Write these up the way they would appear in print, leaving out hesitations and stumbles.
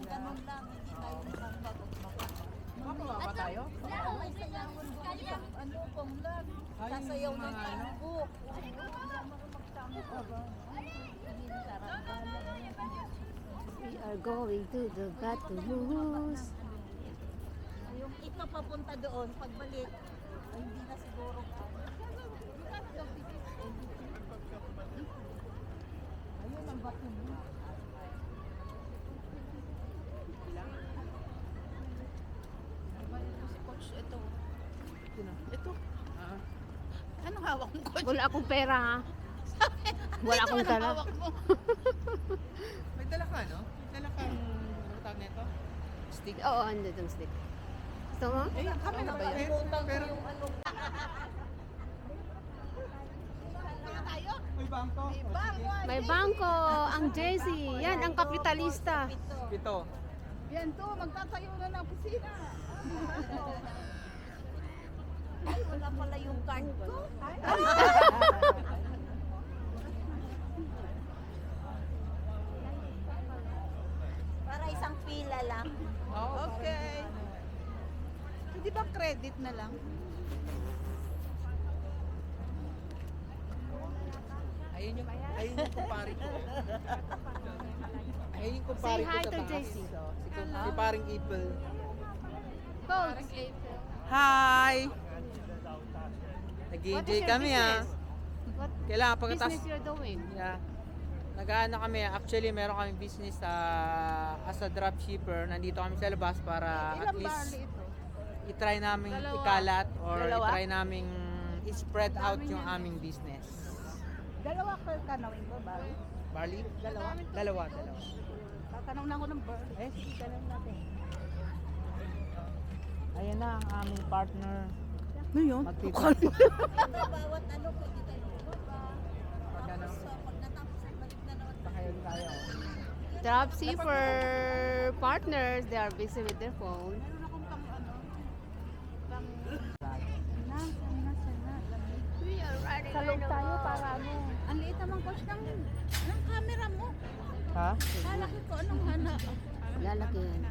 ganun lang, hindi tayo nakabagot baka. Makawa pa tayo? Oo, may sayawan doon sa ponglan. Sasayaw ng tango. Hindi naman magtango ka ba? Hindi saranggalan. We are going to the Gatulus. Yung ito papunta doon, pagbalik, ay hindi na siguro ayun ang bato mo. Si Coach, ito. Ito. Anong hawak mo, Coach? Wala akong pera ha. Wala akong Anong dala. hawak mo? May dala ka, no? Dala kang, ano tawag nito? Stick. Oo, ando yung stick. Gusto mo? Eh, kami na ba yan? Pero, Yung ano, may bangko. May bangko, ang JC. Yan, ang kapitalista. Pito. yan to, magtatayo na ng kusina. Ay, wala pala yung card ko. Para isang pila lang. Okay. Hindi ba credit na lang? Ayun yung kumpare ko. Ayun yung kumpare Say ko hi sa to taas. JC. Si paring April. Coach, Hi! what is Nag-enjoy your kami business? What Kailangan pagkatas. business you're doing? Yeah. Nag-ano kami, actually meron kami business as a dropshipper. Nandito kami sa labas para at least i-try namin ikalat or i-try namin i-spread out yung aming business. Dalawa ka kanawin ko, ba? Barley? Dalawa. Tatanong na ako ng bird. Eh, sige, tanong natin. Ayan na ang aming partner. Ano yun? Magpipart. Bawat ano po dito. Pagkano? Pag natapos, balik na naman. Pakayon tayo. Dropshipper partners, they are busy with their phone. Meron akong pang ano, sana. We are riding Sa loob tayo para ano. Ang liit naman coach ng camera mo. Ha? Kalaki ko anong hana. Lalaki yan.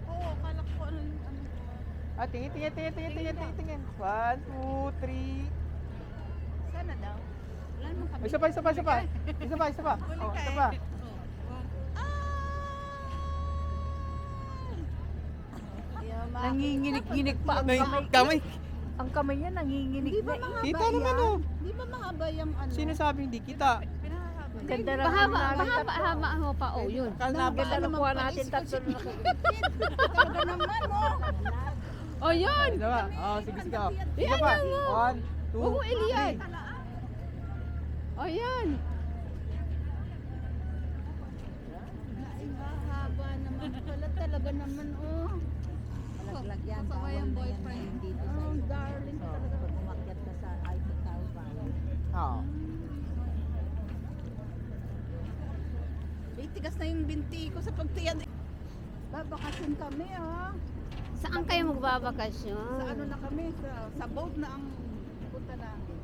Oo, kalaki ko anong ano. Ah, tingin. 1, 2, 3. Sana daw. Wala naman kami. Isa pa. Isa pa. Oh, isa pa. Nanginginig-ginig pa ang kamay. Kamay. Ang kamay niya nanginginig Di na. ba kita naman oh. Di ba mahaba yung ano? Sino sabing di kita? Ganda na Bahaba mo pa. Oh, yun. Ganda na kuha natin tatlo na. Talaga naman oh. Oh, yun. Isa pa. Oh, sige. Isa Yan pa. lang, oh. 1, 2, Oo, Elian. Oh, yan. Haba naman pala talaga naman oh. Malaglag yan. Bawal na yan dito sa iyo. Darling talaga. Pag umakyat ka sa Eiffel Tower bawal. Oo. Tigas na yung binti ko sa pagtiyan. Babakasyon kami ah. Saan kayo magbabakasyon? Sa ano na kami, sa boat na ang punta namin.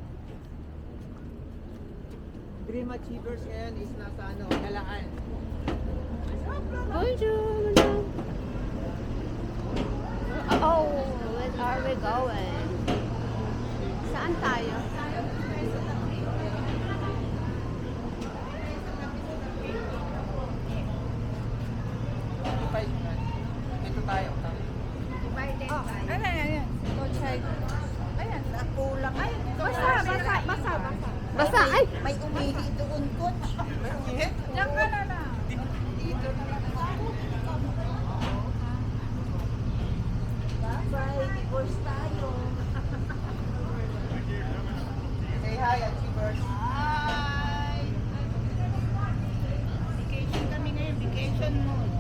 Dream Achievers ngayon is nasa ano, Galaan. Bonjour. Oh, where are we going? Saan tayo? Dito tayo. Ayan. Ayan, nakulang. Ay, basa. Basta, ay! May umihi doon, coach. Diyan ka na na. Dito na lang ako. Bye-bye, divorce tayo. Say hi, Achievers. Hi! Vacation kami ngayon, vacation mode.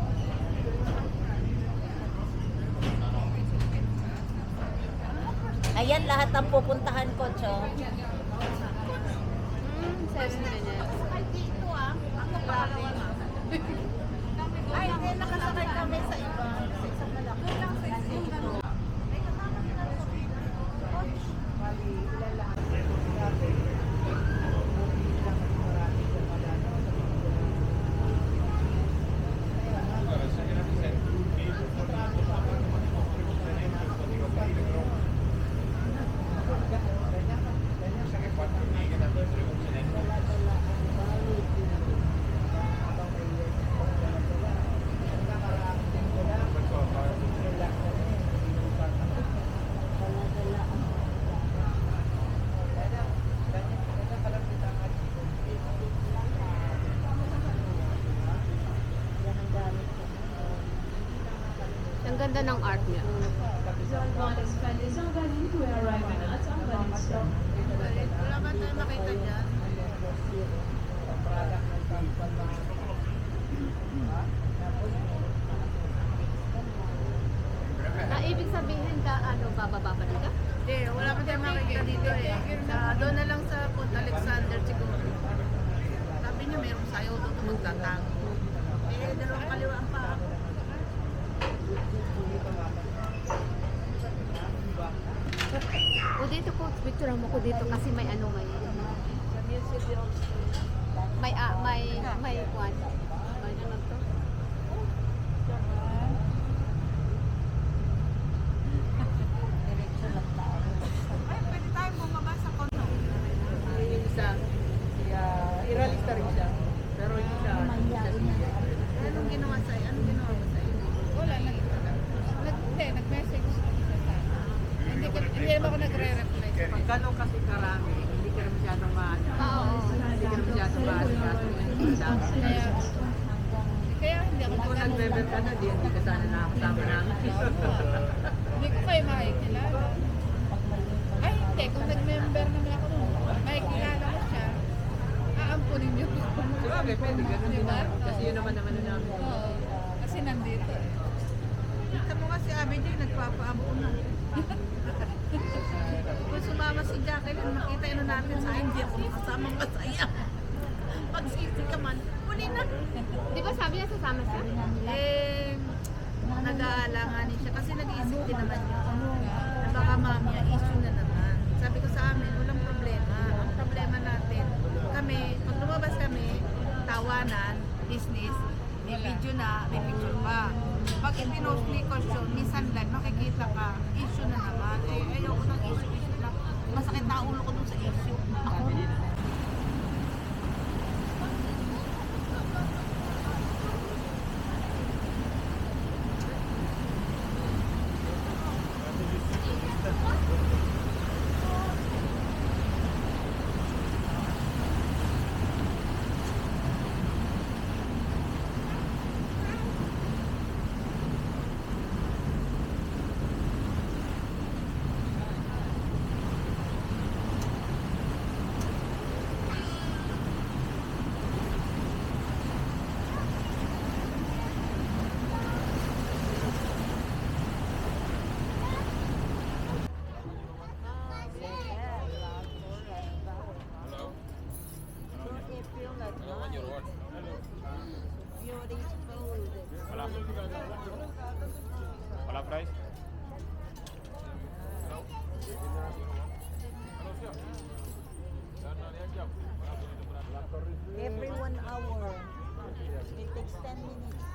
Ayan lahat ang pupuntahan ko, Cho. 7 minutes. Ay, dito ah. Ako pa. Ay, hindi, nakasakay kami sa iba. Sa isang malaki. Dito. ganda ng art niya. Wala ba tayo makita dyan? Ibig sabihin ka, ano, bababa pa dito? Hindi, wala pa tayo makikita dito eh. Doon na lang sa Punta Alexander siguro. Sabi niya mayroong sayaw doon na magtatang. Eh, dalawang kaliwaan pa ako. O dito po, picture mo ko dito kasi may ano ngayon. Sa museum. May kwan. May ano to? Ay, pwede tayo bumaba sa kono. Yung isa, iralista rin siya. Pero yung isa, Anong ginawa sa'yo? Anong ginawa mo sa'yo? Wala, nag-message siya sa akin. Hindi naman ako nagre-reply. pag ganun kasi karami, hindi ka na masyadong Oo. hindi ka na masyadong maasikaso. Kaya hindi ako Kung nag-member ka na, hindi ka sana nakakasama namin. Hindi ko kayo makikilala. Ay, hindi. Kung nag-member naman ako nun, makikilala ko siya. Aampunin niyo. Sabagay, pwede, ganun din Diba? naman. Kasi yun naman naman namin. Oo. Kasi nandito. Kita mo nga si Abby J, nagpapaampo na. Kung sumama si Jacqueline, makita yun natin sa hindi ako kasamang masaya. Pag sisi ka man, huli na. Di ba sabi niya sasama siya? Eh, nag-aalanganin siya kasi nag-iisip din naman yun. Na baka mamaya, issue na naman. Sabi ko sa amin, walang problema. Ang problema natin, kami, pag lumabas kami, tawanan, business, may video na, may picture pa. Pag ipinost ni Kosyon, minsan lang, makikita ka, issue na naman. Eh, ayoko ng issue na. Masakit na ulo ko dun sa issue. Ako, Hola, Price. every 1 hour, it takes 10 minutes.